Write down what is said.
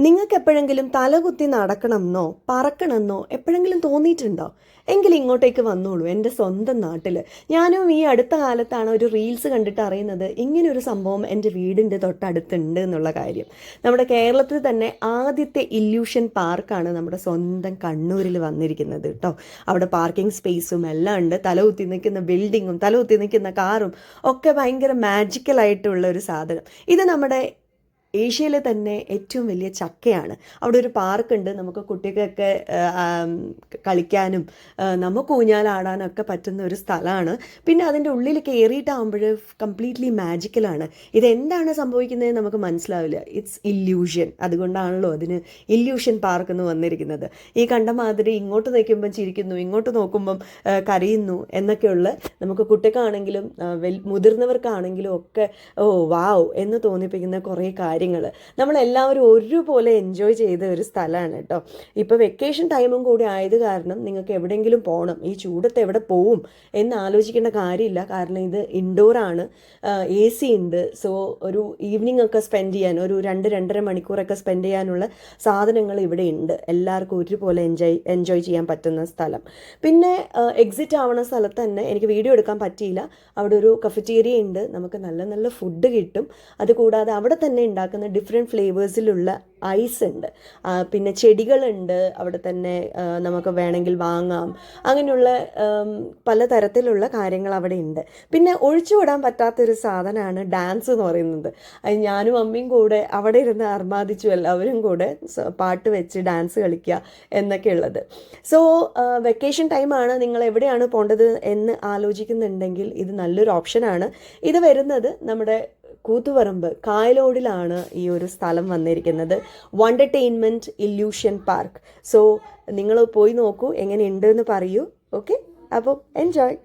നിങ്ങൾക്ക് എപ്പോഴെങ്കിലും തലകുത്തി നടക്കണമെന്നോ പറക്കണമെന്നോ എപ്പോഴെങ്കിലും തോന്നിയിട്ടുണ്ടോ? എങ്കിൽ ഇങ്ങോട്ടേക്ക് വന്നോളൂ, എൻ്റെ സ്വന്തം നാട്ടിൽ. ഞാനും ഈ അടുത്ത കാലത്താണ് ഒരു റീൽസ് കണ്ടിട്ട് അറിയുന്നത് ഇങ്ങനൊരു സംഭവം എൻ്റെ വീടിൻ്റെ തൊട്ടടുത്തുണ്ട് എന്നുള്ള കാര്യം. നമ്മുടെ കേരളത്തിൽ തന്നെ ആദ്യത്തെ ഇല്യൂഷൻ പാർക്കാണ് നമ്മുടെ സ്വന്തം കണ്ണൂരിൽ വന്നിരിക്കുന്നത് കേട്ടോ. അവിടെ പാർക്കിംഗ് സ്പേസും എല്ലാം ഉണ്ട്. തലകുത്തി നിൽക്കുന്ന ബിൽഡിങ്ങും തലകുത്തി നിൽക്കുന്ന കാറും ഒക്കെ ഭയങ്കര മാജിക്കലായിട്ടുള്ള ഒരു സാധനം. ഇത് നമ്മുടെ ഏഷ്യയിലെ തന്നെ ഏറ്റവും വലിയ ചക്കയാണ്. അവിടെ ഒരു പാർക്കുണ്ട്. നമുക്ക് കുട്ടികൾക്കൊക്കെ കളിക്കാനും നമുക്ക് ഊഞ്ഞാലാടാനൊക്കെ പറ്റുന്ന ഒരു സ്ഥലമാണ്. പിന്നെ അതിൻ്റെ ഉള്ളിൽ കയറിയിട്ടാകുമ്പോൾ കംപ്ലീറ്റ്ലി മാജിക്കലാണ്. ഇതെന്താണ് സംഭവിക്കുന്നത് നമുക്ക് മനസ്സിലാവില്ല. It's illusion. അതുകൊണ്ടാണല്ലോ അതിന് ഇല്യൂഷൻ പാർക്ക് എന്ന് വന്നിരിക്കുന്നത്. ഈ കണ്ട മാതിരി ഇങ്ങോട്ട് നിൽക്കുമ്പം ചിരിക്കുന്നു, ഇങ്ങോട്ട് നോക്കുമ്പം കരയുന്നു എന്നൊക്കെയുള്ള, നമുക്ക് കുട്ടിക്കാണെങ്കിലും മുതിർന്നവർക്കാണെങ്കിലും ഒക്കെ ഓ വാവ് എന്ന് തോന്നിപ്പിക്കുന്ന കുറേ കാര്യങ്ങൾ നമ്മളെല്ലാവരും ഒരുപോലെ എൻജോയ് ചെയ്ത ഒരു സ്ഥലമാണ് കേട്ടോ. ഇപ്പോൾ വെക്കേഷൻ ടൈമും കൂടി ആയത് കാരണം നിങ്ങൾക്ക് എവിടെയെങ്കിലും പോകണം, ഈ ചൂടത്ത് എവിടെ പോവും എന്ന് ആലോചിക്കേണ്ട കാര്യമില്ല. കാരണം ഇത് ഇൻഡോറാണ്, AC ഉണ്ട്. സോ ഒരു ഈവനിങ് ഒക്കെ സ്പെൻഡ് ചെയ്യാൻ, ഒരു 2-2.5 മണിക്കൂറൊക്കെ സ്പെൻഡ് ചെയ്യാനുള്ള സാധനങ്ങൾ ഇവിടെ ഉണ്ട്. എല്ലാവർക്കും ഒരുപോലെ എൻജോയ് ചെയ്യാൻ പറ്റുന്ന സ്ഥലം. പിന്നെ എക്സിറ്റ് ആവണ സ്ഥലത്ത് തന്നെ എനിക്ക് വീഡിയോ എടുക്കാൻ പറ്റിയില്ല. അവിടെ ഒരു കഫറ്റേരിയ ഉണ്ട്, നമുക്ക് നല്ല നല്ല ഫുഡ് കിട്ടും. അതുകൂടാതെ അവിടെ തന്നെ ഉണ്ടാക്കുന്ന ഡിഫറെൻറ്റ് ഫ്ലേവേഴ്സിലുള്ള ഐസ് ഉണ്ട്. പിന്നെ ചെടികളുണ്ട് അവിടെ തന്നെ, നമുക്ക് വേണമെങ്കിൽ വാങ്ങാം. അങ്ങനെയുള്ള പലതരത്തിലുള്ള കാര്യങ്ങൾ അവിടെ ഉണ്ട്. പിന്നെ ഒഴിച്ചുവിടാൻ പറ്റാത്തൊരു സാധനമാണ് ഡാൻസ് എന്ന് പറയുന്നത്. ഞാനും അമ്മയും കൂടെ അവിടെ ഇരുന്ന് അർമാദിച്ചു, എല്ലാവരും കൂടെ പാട്ട് വെച്ച് ഡാൻസ് കളിക്കുക എന്നൊക്കെ ഉള്ളത്. സോ വെക്കേഷൻ ടൈമാണ്, നിങ്ങൾ എവിടെയാണ് പോകേണ്ടത് എന്ന് ആലോചിക്കുന്നുണ്ടെങ്കിൽ ഇത് നല്ലൊരു ഓപ്ഷനാണ്. ഇത് വരുന്നത് നമ്മുടെ കൂത്തുപറമ്പ് കായലോടിലാണ് ഈ ഒരു സ്ഥലം വന്നിരിക്കുന്നത്. വണ്ടർടൈൻമെൻറ്റ് ഇല്യൂഷൻ പാർക്ക്. സോ നിങ്ങൾ പോയി നോക്കൂ, എങ്ങനെയുണ്ട് എന്ന് പറയൂ. ഓക്കെ, അപ്പോൾ എൻജോയ്.